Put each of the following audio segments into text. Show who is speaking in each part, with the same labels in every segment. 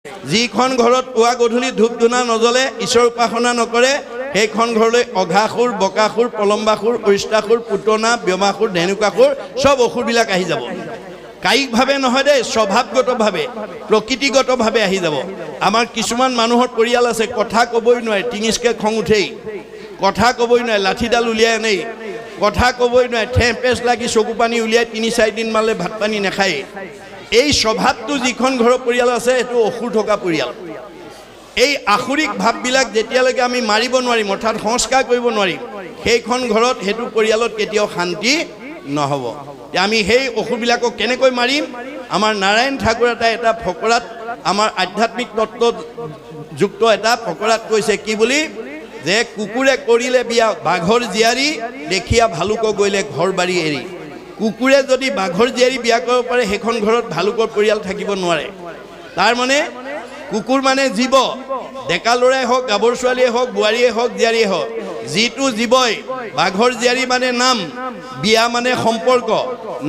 Speaker 1: যিখন ঘৰত পুৱা গধূলি ধূপ ধূনা নজ্বলে, ঈশ্বৰ উপাসনা নকৰে, সেইখন ঘৰলৈ অঘাসুৰ, বকাসুৰ, পলম্বাসুৰ, অৰিষ্টাসুৰ, পুতনা, ব্যমাসুৰ, ধেনুকাসুৰ চব অসুৰবিলাক আহি যাব। কায়িকভাৱে নহয় দেই, স্বভাৱগতভাৱে, প্ৰকৃতিগতভাৱে আহি যাব। আমাৰ কিছুমান মানুহৰ পৰিয়াল আছে, কথা ক'বই নোৱাৰে, টিঙিচকৈ খং উঠেই, কথা ক'বই নোৱাৰে, লাঠিডাল উলিয়াই আনেই, কথা ক'বই নোৱাৰে, ঠেহ পেচ লাগি চকু পানী উলিয়াই ৩-৪ দিন মানলৈ ভাত পানী নাখায়। এই স্বভাৱটো যিখন ঘৰৰ পৰিয়াল আছে সেইটো অসুৰ থকা পৰিয়াল। এই আসুৰিক ভাৱবিলাক যেতিয়ালৈকে আমি মাৰিব নোৱাৰিম, অৰ্থাৎ সংস্কাৰ কৰিব নোৱাৰিম, সেইখন ঘৰত সেইটো পৰিয়ালত কেতিয়াও শান্তি নহ'ব। আমি সেই অসুৰবিলাকক কেনেকৈ মাৰিম? আমাৰ নাৰায়ণ ঠাকুৰ এটা ফকৰাত, আমাৰ আধ্যাত্মিক তত্ত্বযুক্ত এটা ফকৰাত কৈছে কি বুলি, যে কুকুৰে কৰিলে বিয়া বাঘৰ জীয়াৰী, দেখিয়া ভালুক গ'লে ঘৰ বাৰী এৰি। কুকুৰে যদি বাঘৰ জীয়াৰী বিয়া কৰিব পাৰে, সেইখন ঘৰত ভালুকৰ পৰিয়াল থাকিব নোৱাৰে। তাৰ মানে কুকুৰ মানে জীৱ, ডেকা ল'ৰাই হওক, গাভৰু ছোৱালীয়ে হওক, বোৱাৰীয়ে হওক, জীয়াৰীয়ে হওক, যিটো জীৱই বাঘৰ জীয়াৰী মানে নাম, বিয়া মানে সম্পৰ্ক,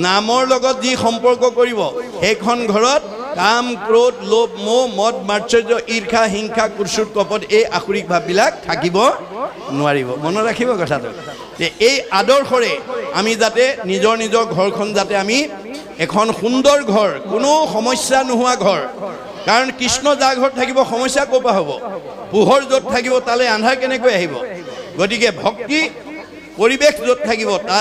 Speaker 1: নামৰ লগত যি সম্পৰ্ক কৰিব, সেইখন ঘৰত কাম, ক্ৰোধ, লোভ, মোহ, মদ, মাৎসৰ্য, ঈৰ্ষা, হিংসা, কুৎসুত, কপট, এই আসুৰিক ভাৱবিলাক থাকিব নোৱাৰিব। মনত ৰাখিব কথাটো। এই আদৰ্শৰে আমি যাতে নিজৰ নিজৰ ঘৰখন যাতে আমি এখন সুন্দৰ ঘৰ, কোনো সমস্যা নোহোৱা ঘৰ, কাৰণ কৃষ্ণ যাৰ ঘৰত থাকিব সমস্যা ক'ৰ পৰা হ'ব? পোহৰ য'ত থাকিব তালৈ আন্ধাৰ কেনেকৈ আহিব? গতিকে ভক্তি পৰিৱেশ য'ত থাকিব তালৈ